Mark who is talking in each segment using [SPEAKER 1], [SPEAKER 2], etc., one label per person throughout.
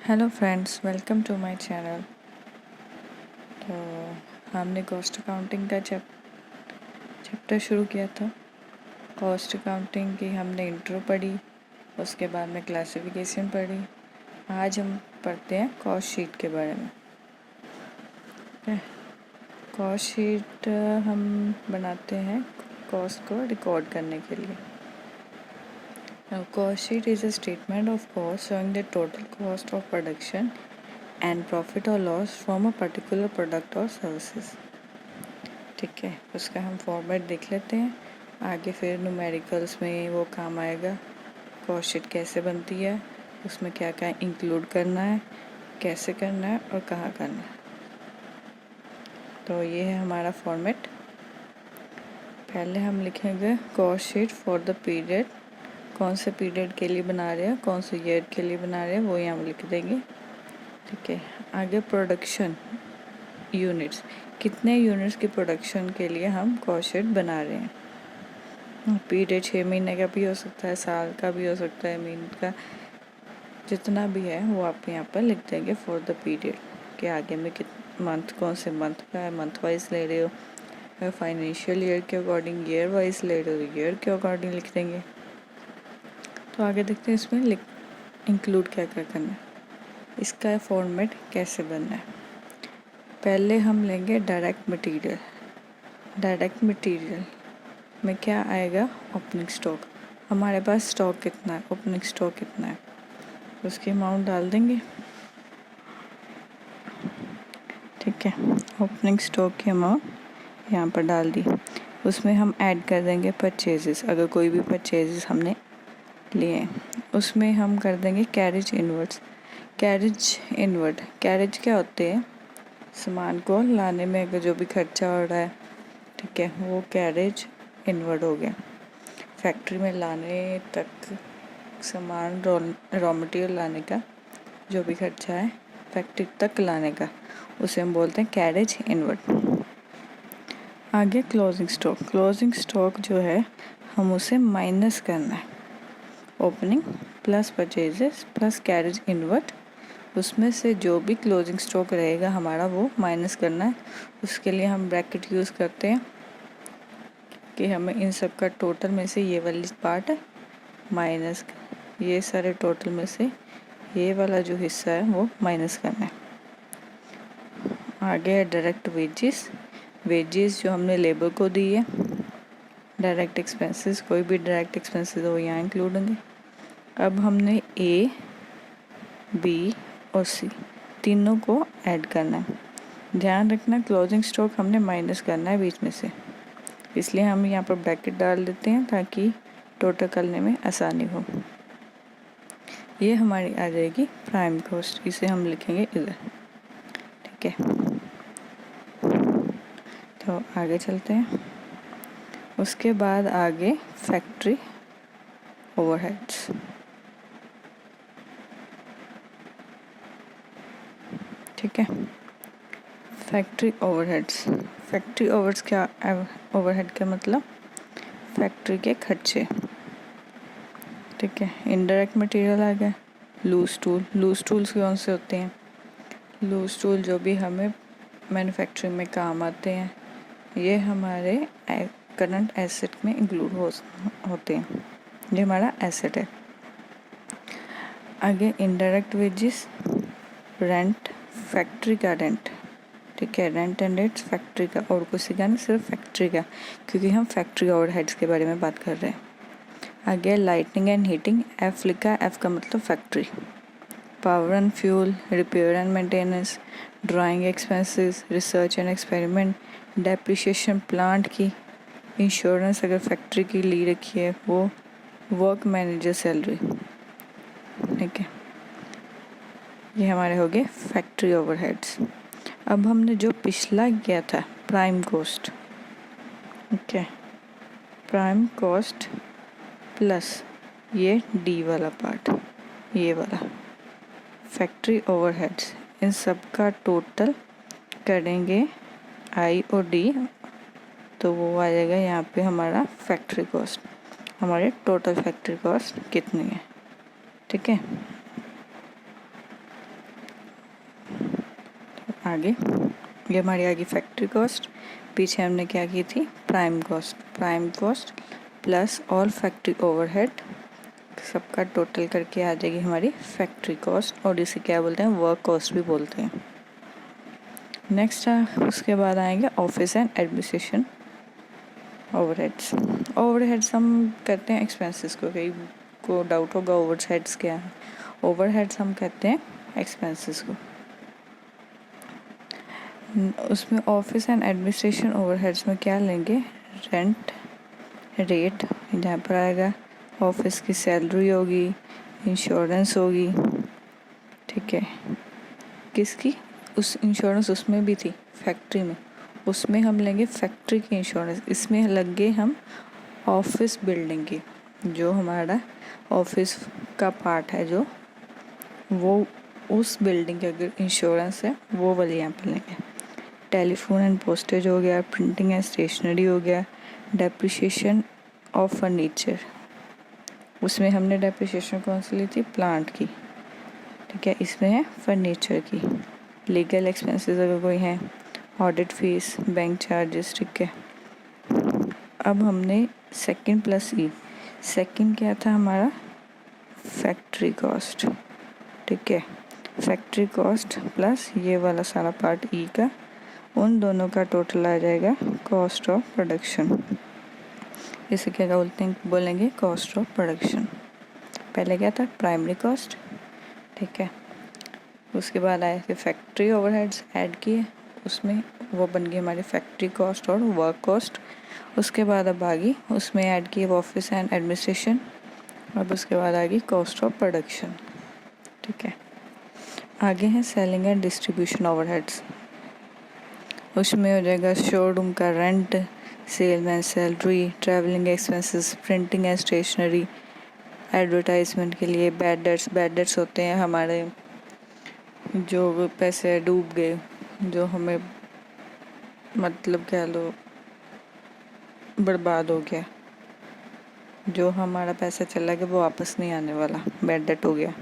[SPEAKER 1] Hello friends, welcome to my channel. तो हमने cost accounting का चैप्टर शुरू किया था। कॉस्ट अकाउंटिंग की हमने इंट्रो पढ़ी, उसके बाद में क्लासिफिकेशन पढ़ी। आज हम पढ़ते हैं कॉस्ट शीट के बारे में। कॉस्ट शीट हम बनाते हैं कॉस्ट को रिकॉर्ड करने के लिए। Cost sheet is a statement of cost showing the total cost of production and profit or loss from a particular product or services। ठीक है, उसका हम फॉर्मेट देख लेते हैं। आगे फिर न्यूमेरिकल्स में वो काम आएगा। कॉस्ट शीट कैसे बनती है, उसमें क्या क्या इंक्लूड करना है, कैसे करना है और कहाँ करना है। तो ये है हमारा फॉर्मेट। पहले हम लिखेंगे cost sheet for the period. कौन से पीरियड के लिए बना रहे हैं, कौन से ईयर के लिए बना रहे हैं, वो यहाँ लिख देंगे। ठीक है, आगे प्रोडक्शन यूनिट्स, कितने यूनिट्स की प्रोडक्शन के लिए हम कॉस्ट शीट बना रहे हैं। पीरियड 6 महीने का भी हो सकता है, साल का भी हो सकता है, महीने का, जितना भी है वो आप यहाँ पर लिख देंगे फॉर द पीरियड के आगे में मंथ, कौन से मंथ का है, मंथ वाइज ले रहे हो। फाइनेंशियल ईयर के अकॉर्डिंग ईयर वाइज ले रहे हो, ईयर के अकॉर्डिंग लिख देंगे। तो आगे देखते हैं इसमें इंक्लूड क्या क्या करना है, इसका फॉर्मेट कैसे बनना है। पहले हम लेंगे डायरेक्ट मटेरियल। डायरेक्ट मटेरियल में क्या आएगा, ओपनिंग स्टॉक। हमारे पास स्टॉक कितना है, ओपनिंग स्टॉक कितना है, उसकी अमाउंट डाल देंगे। ठीक है, ओपनिंग स्टॉक की अमाउंट यहाँ पर डाल दी। उसमें हम ऐड कर देंगे परचेजेस, अगर कोई भी परचेजेस हमने लिए उसमें हम कर देंगे कैरेज इनवर्ड्स। कैरेज क्या होते हैं, सामान को लाने में अगर जो भी खर्चा हो रहा है, ठीक है, वो कैरेज इनवर्ड हो गया। फैक्ट्री में लाने तक सामान रॉ मटेरियल लाने का जो भी खर्चा है फैक्ट्री तक लाने का, उसे हम बोलते हैं कैरेज इनवर्ड। आगे क्लोजिंग स्टॉक जो है हम उसे माइनस करना है। Opening plus purchases plus carriage inward, उसमें से जो भी क्लोजिंग स्टॉक रहेगा हमारा वो माइनस करना है। उसके लिए हम ब्रैकेट यूज़ करते हैं कि हमें इन सब का टोटल में से ये वाली पार्ट माइनस, ये सारे टोटल में से ये वाला जो हिस्सा है वो माइनस करना है। आगे है डायरेक्ट वेजेस जो हमने लेबर को दी है। डायरेक्ट एक्सपेंसेस, कोई भी डायरेक्ट एक्सपेंसेस वो यहाँ इंक्लूड होंगे। अब हमने ए, बी और सी तीनों को ऐड करना है। ध्यान रखना क्लोजिंग स्टॉक हमने माइनस करना है बीच में से, इसलिए हम यहाँ पर ब्रैकेट डाल देते हैं ताकि टोटल करने में आसानी हो। ये हमारी आ जाएगी प्राइम कॉस्ट, इसे हम लिखेंगे इधर। ठीक है, तो आगे चलते हैं। उसके बाद आगे फैक्ट्री ओवरहेड्स। ठीक है, फैक्ट्री ओवरहेड्स क्या, ओवरहेड का मतलब फैक्ट्री के खर्चे। ठीक है, इनडायरेक्ट मटेरियल आ गया। लूज टूल्स कौन से होते हैं, लूज टूल जो भी हमें मैन्युफैक्चरिंग में काम आते हैं, ये हमारे करंट एसेट में इंक्लूड होते हैं, ये हमारा एसेट है। आगे इनडायरेक्ट वेजेस, रेंट, फैक्ट्री का रेंट। ठीक है, रेंट एंड रेट्स फैक्ट्री का, और कुछ का नहीं, सिर्फ फैक्ट्री का, क्योंकि हम फैक्ट्री ओवरहेड्स के बारे में बात कर रहे हैं। आगे लाइटिंग एंड हीटिंग, एफ लिखा, एफ का मतलब factory. Power and fuel, repair and maintenance, drawing expenses, research and experiment, depreciation plant की, इंश्योरेंस अगर फैक्ट्री की ली रखी है वो, वर्क मैनेजर सैलरी। ठीक है, ये हमारे हो गए फैक्ट्री ओवरहेड्स। अब हमने जो पिछला किया था प्राइम कॉस्ट, ठीक है, प्राइम कॉस्ट प्लस ये डी वाला पार्ट, ये वाला फैक्ट्री ओवरहेड्स, इन सब का टोटल करेंगे आई और डी, तो वो आ जाएगा यहाँ पे हमारा फैक्ट्री कॉस्ट, हमारे टोटल फैक्ट्री कॉस्ट कितनी है। ठीक है, आगे ये हमारी आ गई फैक्ट्री कॉस्ट, पीछे हमने क्या की थी prime cost plus all factory overhead, सबका टोटल करके आ जाएगी हमारी फैक्ट्री कॉस्ट, और इसे क्या बोलते हैं वर्क कॉस्ट भी बोलते हैं। नेक्स्ट उसके बाद आएंगे ऑफिस एंड एडमिनिस्ट्रेशन ओवरहेड्स हम कहते हैं एक्सपेंसेस को, कई को डाउट होगा ओवरहेड्स क्या है। ओवरहेड्स हम कहते हैं एक्सपेंसेस को। उसमें ऑफिस एंड एडमिनिस्ट्रेशन ओवरहेड्स में क्या लेंगे, रेंट रेट, जहाँ पर आएगा ऑफिस की सैलरी होगी, इंश्योरेंस होगी, ठीक है, किसकी, उस इंश्योरेंस उसमें भी थी फैक्ट्री में, उसमें हम लेंगे फैक्ट्री की इंश्योरेंस। इसमें लगे हम ऑफिस बिल्डिंग की, जो हमारा ऑफिस का पार्ट है जो वो उस बिल्डिंग की अगर इंश्योरेंस है वो वाली यहाँ पर लेंगे। टेलीफोन एंड पोस्टेज हो गया, प्रिंटिंग एंड स्टेशनरी हो गया, डेप्रिसिएशन ऑफ फर्नीचर, उसमें हमने डेप्रिसिएशन कौन सी ली थी प्लांट की, ठीक है, इसमें है फर्नीचर की। लीगल एक्सपेंसेस अगर कोई हैं, ऑडिट फीस, बैंक चार्जेस, ठीक है। अब हमने सेकंड प्लस ई, सेकंड क्या था हमारा फैक्ट्री कॉस्ट, ठीक है, फैक्ट्री कॉस्ट प्लस ये वाला सारा पार्ट ई का, उन दोनों का टोटल आ जाएगा कॉस्ट ऑफ प्रोडक्शन। इसे क्या बोलेंगे कॉस्ट ऑफ प्रोडक्शन। पहले क्या था प्राइमरी कॉस्ट, ठीक है, उसके बाद आए थे फैक्ट्री ओवरहेड्स ऐड किए, उसमें वो बन गई हमारी फैक्ट्री कॉस्ट और वर्क कॉस्ट। उसके बाद अब आ गई उसमें ऐड किए ऑफिस एंड एडमिनिस्ट्रेशन, अब उसके बाद आ गई कॉस्ट ऑफ प्रोडक्शन, ठीक है। आगे हैं सेलिंग एंड डिस्ट्रीब्यूशन ओवरहेड्स, उसमें हो जाएगा शोरूम का rent, salesman salary, travelling expenses, printing and stationery, advertisement के लिए बैड डेट्स होते हैं हमारे, जो पैसे डूब गए, जो हमें मतलब कह लो बर्बाद हो गया, जो हमारा पैसा चला गया वो वापस नहीं आने वाला, बैड डेट हो गया।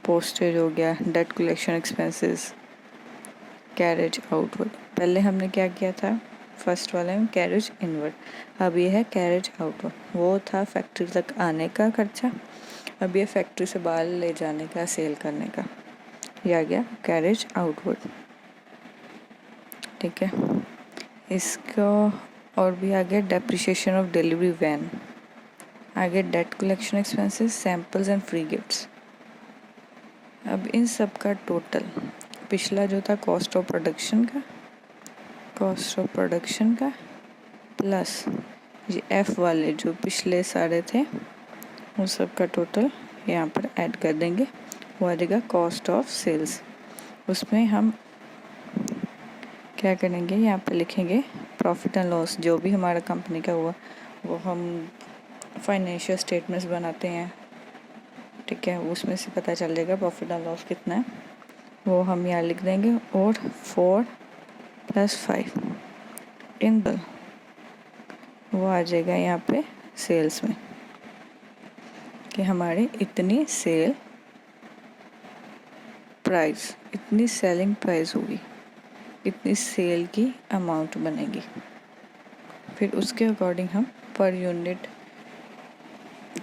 [SPEAKER 1] पोस्टेज हो गया, debt collection expenses, carriage outward. पहले हमने क्या किया था फर्स्ट वाले में कैरेज इनवर्ड, अब ये है कैरेज आउटवर्ड। वो था फैक्ट्री तक आने का खर्चा, अब ये फैक्ट्री से बाहर ले जाने का, सेल करने का, ये आ गया कैरेज आउटवर्ड, ठीक है। इसको और भी आगे डेप्रिसिएशन ऑफ डिलीवरी वैन, आगे debt collection expenses, samples and free gifts. अब इन सब का टोटल, पिछला जो था कॉस्ट ऑफ प्रोडक्शन का प्लस ये एफ वाले जो पिछले सारे थे उन सब का टोटल यहाँ पर ऐड कर देंगे, वो आ जाएगा कॉस्ट ऑफ सेल्स। उसमें हम क्या करेंगे, यहाँ पर लिखेंगे प्रॉफिट एंड लॉस, जो भी हमारा कंपनी का हुआ वो हम फाइनेंशियल स्टेटमेंट्स बनाते हैं, ठीक है, उसमें से पता चल जाएगा प्रॉफिट एंड लॉस कितना है, वो हम यहाँ लिख देंगे। और 4 + 5 इन द, वो आ जाएगा यहाँ पे सेल्स में कि हमारी इतनी सेल प्राइस, इतनी सेलिंग प्राइस होगी, इतनी सेल की अमाउंट बनेगी। फिर उसके अकॉर्डिंग हम पर यूनिट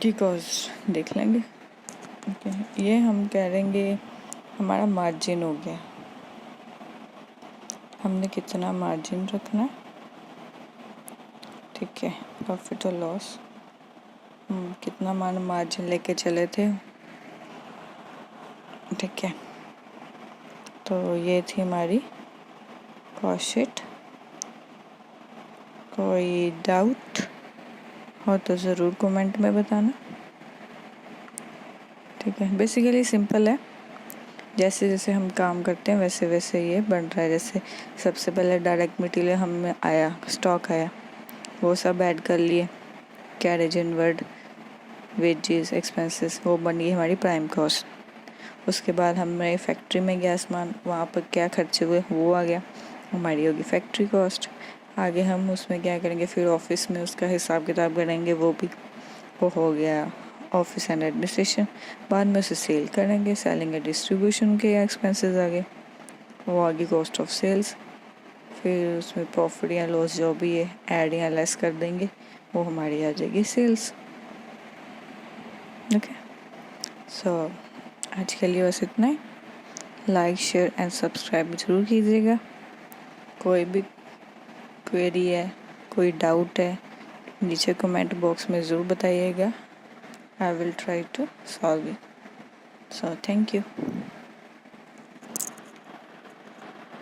[SPEAKER 1] की कॉस्ट देख लेंगे, ठीक है। ये हम करेंगे हमारा मार्जिन हो गया, हमने कितना मार्जिन रखना, ठीक है, प्रॉफिट और लॉस, कितना मार्जिन लेके चले थे, ठीक है। तो ये थी हमारी कॉस्ट शीट। कोई डाउट हो तो ज़रूर कमेंट में बताना, ठीक है। बेसिकली सिंपल है, जैसे जैसे हम काम करते हैं वैसे वैसे ये बन रहा है। जैसे सबसे पहले डायरेक्ट मटेरियल हमें आया, स्टॉक आया, वो सब ऐड कर लिए, कैरेज इनवर्ड, वेजेस, एक्सपेंसेस, वो बन गई हमारी प्राइम कॉस्ट। उसके बाद हमें फैक्ट्री में गया सामान, वहाँ पर क्या खर्चे हुए वो आ गया, हमारी होगी फैक्ट्री कॉस्ट। आगे हम उसमें क्या करेंगे, फिर ऑफिस में उसका हिसाब किताब करेंगे, वो हो गया ऑफिस एंड एडमिनिस्ट्रेशन। बाद में उसे सेल करेंगे, सेलिंग एंड डिस्ट्रीब्यूशन के एक्सपेंसेस आ गए। वो आगे कॉस्ट ऑफ सेल्स, फिर उसमें प्रॉफिट या लॉस जो भी है ऐड या लेस कर देंगे, वो हमारी आ जाएगी सेल्स। ओके, सो आज के लिए बस इतना ही। लाइक शेयर एंड सब्सक्राइब ज़रूर कीजिएगा। कोई भी क्वेरी है, कोई डाउट है, नीचे कमेंट बॉक्स में ज़रूर बताइएगा। I will try to solve it. So thank you.